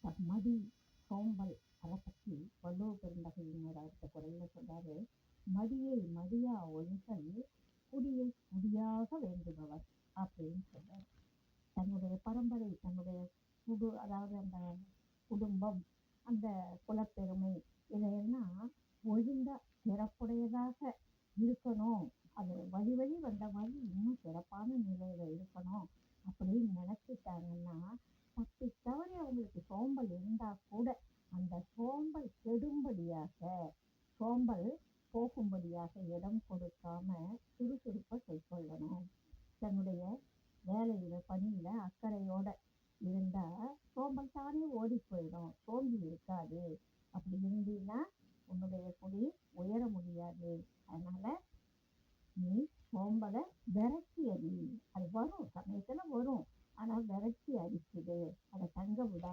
மடி, சோம்பல் அதை பத்தி வள்ளுவ பெருந்தகையினர் அடுத்த குரல்ல சொல்றாரு. மடியை மடியா ஒழித்தல் குடியை குடியாக வேண்டுபவர் அப்படின்னு சொல்றாரு. தன்னுடைய பரம்பரை, தன்னுடைய அதாவது அந்த குடும்பம், அந்த குலப்பெருமை இதையெல்லாம் ஒழுங்கா சிறப்புடையதாக இருக்கணும். அது வழி வழி வந்த மாதிரி இன்னும் சிறப்பான நிலையில இருக்கணும் அப்படின்னு நினைச்சிட்டாங்கன்னா, தப்பி தவறி அவங்களுக்கு சோம்பல் இருந்தா கூட அந்த சோம்பல் கெடும்படியாக, சோம்பல் போகும்படியாக இடம் கொடுக்காம சுறுசுறுப்பை கைக்கொள்ளணும். தன்னுடைய வேலையில பணியில அக்கறையோட இருந்தா சோம்பல் தானே ஓடி போயிடும், சோம்பி இருக்காது. அப்படி இருந்தீன்னா உன்னுடைய குடி உயர முடியாது. அதனால நீ சோம்பலை விரட்டி அடி. அது வரும், சமயத்துல வரும், ஆனா விரட்டி அடிச்சுடு, அதை தங்க விடாது.